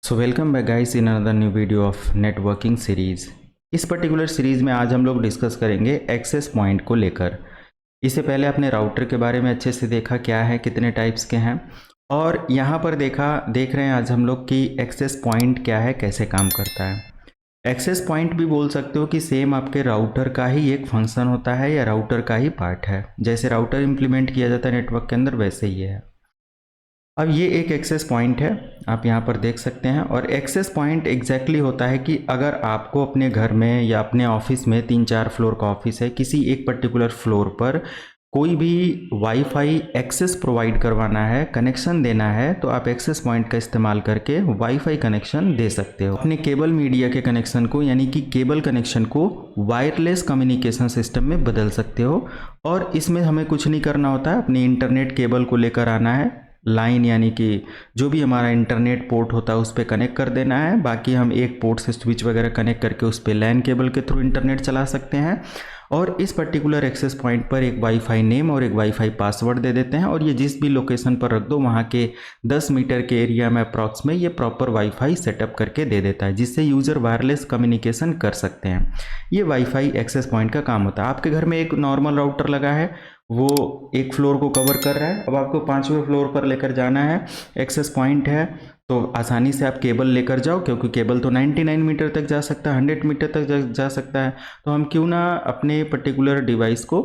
So welcome back guys in another new video of networking series. इस particular series में आज हम लोग डिस्कस करेंगे एक्सेस पॉइंट को लेकर। इससे पहले आपने राउटर के बारे में अच्छे से देखा क्या है, कितने टाइप्स के हैं, और यहाँ पर देख रहे हैं आज हम लोग कि एक्सेस पॉइंट क्या है, कैसे काम करता है। एक्सेस पॉइंट भी बोल सकते हो कि सेम आपके राउटर का ही एक फंक्शन होता है या राउटर का ही पार्ट है। जैसे राउटर इम्प्लीमेंट किया जाता है नेटवर्क के अंदर, वैसे ही है। अब ये एक एक्सेस पॉइंट है, आप यहाँ पर देख सकते हैं। और एक्सेस पॉइंट एग्जैक्टली होता है कि अगर आपको अपने घर में या अपने ऑफिस में 3-4 फ्लोर का ऑफिस है, किसी एक पर्टिकुलर फ्लोर पर कोई भी वाईफाई एक्सेस प्रोवाइड करवाना है, कनेक्शन देना है, तो आप एक्सेस पॉइंट का इस्तेमाल करके वाईफाई कनेक्शन दे सकते हो। अपने केबल मीडिया के कनेक्शन को, यानी कि केबल कनेक्शन को वायरलेस कम्युनिकेशन सिस्टम में बदल सकते हो। और इसमें हमें कुछ नहीं करना होता है, अपनी इंटरनेट केबल को लेकर आना है, लाइन यानी कि जो भी हमारा इंटरनेट पोर्ट होता है उस पर कनेक्ट कर देना है। बाकी हम एक पोर्ट से स्विच वगैरह कनेक्ट करके उस पर लैन केबल के थ्रू इंटरनेट चला सकते हैं। और इस पर्टिकुलर एक्सेस पॉइंट पर एक वाईफाई नेम और एक वाईफाई पासवर्ड दे देते हैं, और ये जिस भी लोकेशन पर रख दो वहाँ के 10 मीटर के एरिया में अप्रॉक्स में ये प्रॉपर वाईफाई सेटअप करके दे देता है, जिससे यूज़र वायरलेस कम्युनिकेशन कर सकते हैं। ये वाईफाई एक्सेस पॉइंट का काम होता है। आपके घर में एक नॉर्मल राउटर लगा है, वो एक फ्लोर को कवर कर रहा है। अब आपको 5वें फ्लोर पर लेकर जाना है, एक्सेस पॉइंट है, तो आसानी से आप केबल लेकर जाओ, क्योंकि केबल तो 99 मीटर तक जा सकता है, 100 मीटर तक जा सकता है। तो हम क्यों ना अपने पर्टिकुलर डिवाइस को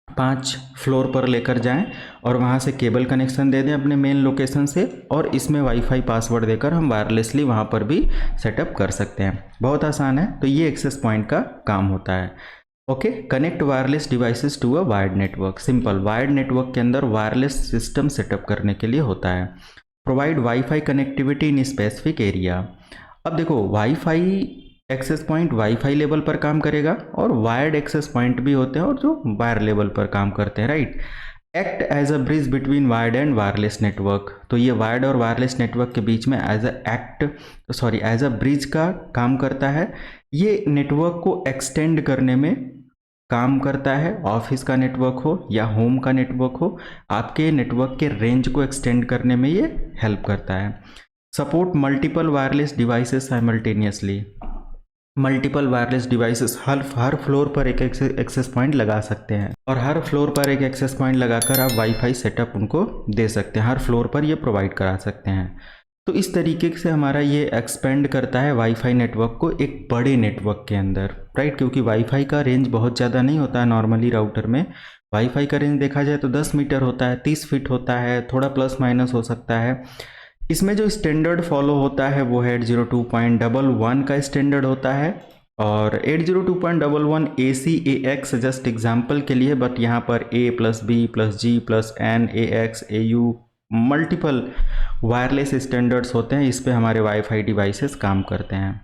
5 फ्लोर पर लेकर जाएं और वहां से केबल कनेक्शन दे दें अपने मेन लोकेशन से, और इसमें वाईफाई पासवर्ड देकर हम वायरलेसली वहां पर भी सेटअप कर सकते हैं। बहुत आसान है। तो ये एक्सेस पॉइंट का काम होता है। Okay, connect wireless devices to a wired network. Simple, wired network के अंदर वायरलेस सिस्टम सेटअप करने के लिए होता है। Provide WiFi connectivity in specific area. अब देखो, WiFi access point WiFi level पर काम करेगा, और वायर्ड एक्सेस पॉइंट भी होते हैं और जो वायर लेवल पर काम करते हैं, right. Act as a bridge between wired and wireless network. तो ये वायर्ड और वायरलेस नेटवर्क के बीच में एज अ ब्रिज का काम करता है। ये नेटवर्क को एक्सटेंड करने में काम करता है। ऑफिस का नेटवर्क हो या होम का नेटवर्क हो, आपके नेटवर्क के रेंज को एक्सटेंड करने में ये हेल्प करता है। Support multiple wireless devices simultaneously. Multiple wireless devices हर फ्लोर पर एक एक्सेस पॉइंट लगा सकते हैं, और हर फ्लोर पर एक एक्सेस पॉइंट लगाकर आप वाईफाई सेटअप उनको दे सकते हैं। हर फ्लोर पर ये प्रोवाइड करा सकते हैं। तो इस तरीके से हमारा ये एक्सपेंड करता है वाईफाई नेटवर्क को एक बड़े नेटवर्क के अंदर, राइट। क्योंकि वाईफाई का रेंज बहुत ज़्यादा नहीं होता है नॉर्मली राउटर में। वाईफाई का रेंज देखा जाए तो 10 मीटर होता है, 30 फीट होता है, थोड़ा प्लस माइनस हो सकता है। इसमें जो स्टैंडर्ड फॉलो होता है वो है 802.11 का स्टैंडर्ड होता है, और 802.11 ACAX जस्ट एग्जाम्पल के लिए, बट यहाँ पर A+B+G+N AX AU multiple wireless standards होते हैं। इस पे हमारे वाईफाई डिवाइसेस काम करते हैं।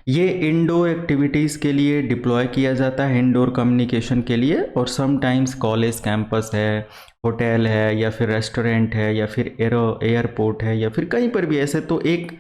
ये इंडोर एक्टिविटीज़ के लिए डिप्लॉय किया जाता है, इंडोर कम्युनिकेशन के लिए। और समटाइम्स कॉलेज कैंपस है, होटल है, या फिर रेस्टोरेंट है, या फिर एयरपोर्ट है, या फिर कहीं पर भी ऐसे, तो एक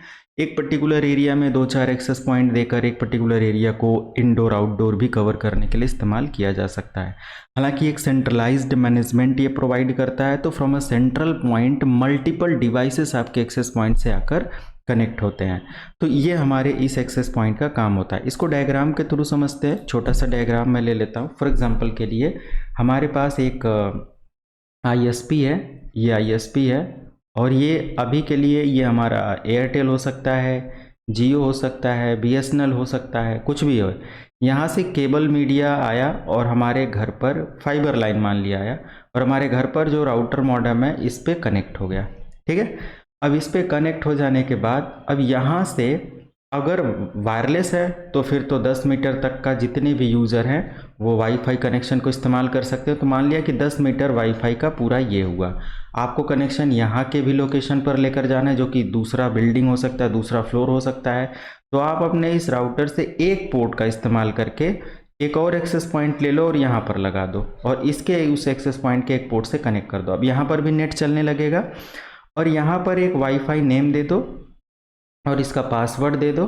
पर्टिकुलर एरिया में 2-4 एक्सेस पॉइंट देकर एक पर्टिकुलर एरिया को इंडोर आउटडोर भी कवर करने के लिए इस्तेमाल किया जा सकता है। हालांकि एक सेंट्रलाइज्ड मैनेजमेंट ये प्रोवाइड करता है, तो from a central point multiple devices आपके एक्सेस पॉइंट से आकर कनेक्ट होते हैं। तो ये हमारे इस एक्सेस पॉइंट का काम होता है। इसको डायग्राम के थ्रू समझते हैं। छोटा सा डायग्राम मैं ले लेता हूँ फॉर एग्जांपल के लिए। हमारे पास एक ISP है, ये ISP है, और ये अभी के लिए ये हमारा एयरटेल हो सकता है, जियो हो सकता है, BSNL हो सकता है, कुछ भी हो। यहाँ से केबल मीडिया आया और हमारे घर पर फाइबर लाइन मान लिया आया, और हमारे घर पर जो राउटर मॉडेम है इस पर कनेक्ट हो गया, ठीक है। अब इस पे कनेक्ट हो जाने के बाद, अब यहाँ से अगर वायरलेस है तो फिर तो 10 मीटर तक का जितने भी यूज़र हैं वो वाईफाई कनेक्शन को इस्तेमाल कर सकते हो। तो मान लिया कि 10 मीटर वाईफाई का पूरा ये हुआ। आपको कनेक्शन यहाँ के भी लोकेशन पर लेकर जाना है, जो कि दूसरा बिल्डिंग हो सकता है, दूसरा फ्लोर हो सकता है। तो आप अपने इस राउटर से एक पोर्ट का इस्तेमाल करके एक और एक्सेस पॉइंट ले लो और यहाँ पर लगा दो, और इसके उस एक्सेस पॉइंट के एक पोर्ट से कनेक्ट कर दो। अब यहाँ पर भी नेट चलने लगेगा, और यहाँ पर एक वाईफाई नेम दे दो और इसका पासवर्ड दे दो,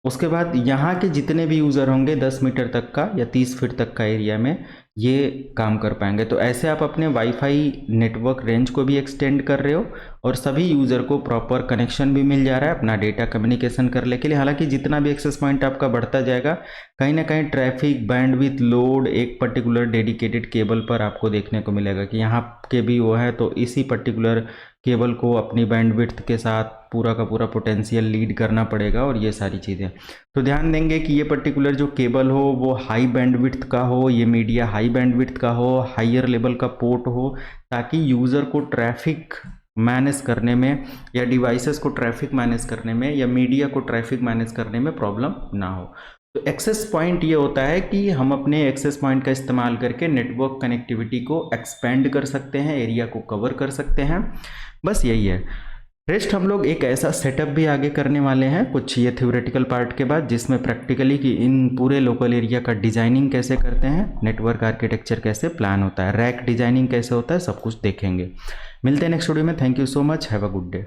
उसके बाद यहाँ के जितने भी यूज़र होंगे 10 मीटर तक का या 30 फीट तक का एरिया में ये काम कर पाएंगे। तो ऐसे आप अपने वाईफाई नेटवर्क रेंज को भी एक्सटेंड कर रहे हो और सभी यूज़र को प्रॉपर कनेक्शन भी मिल जा रहा है अपना डेटा कम्युनिकेशन करने के लिए। हालांकि जितना भी एक्सेस पॉइंट आपका बढ़ता जाएगा, कहीं ना कहीं ट्रैफिक, बैंडविड्थ, लोड एक पर्टिकुलर डेडिकेटेड केबल पर आपको देखने को मिलेगा कि यहाँ के भी वो है, तो इसी पर्टिकुलर केबल को अपनी बैंडविड्थ के साथ पूरा का पूरा पोटेंशियल लीड करना पड़ेगा और ये सारी चीज़ें। तो ध्यान देंगे कि ये पर्टिकुलर जो केबल हो वो हाई बैंडविड्थ का हो, ये मीडिया हाई बैंडविड्थ का हो, हाइयर लेवल का पोर्ट हो, ताकि यूज़र को ट्रैफिक मैनेज करने में या डिवाइसेस को ट्रैफिक मैनेज करने में या मीडिया को ट्रैफिक मैनेज करने में प्रॉब्लम ना हो। तो एक्सेस पॉइंट ये होता है कि हम अपने एक्सेस पॉइंट का इस्तेमाल करके नेटवर्क कनेक्टिविटी को एक्सपेंड कर सकते हैं, एरिया को कवर कर सकते हैं, बस यही है। रेस्ट हम लोग एक ऐसा सेटअप भी आगे करने वाले हैं कुछ ये थ्योरेटिकल पार्ट के बाद, जिसमें प्रैक्टिकली कि इन पूरे लोकल एरिया का डिजाइनिंग कैसे करते हैं, नेटवर्क आर्किटेक्चर कैसे प्लान होता है, रैक डिजाइनिंग कैसे होता है, सब कुछ देखेंगे। मिलते हैं नेक्स्ट वीडियो में। Thank you so much, have a good day.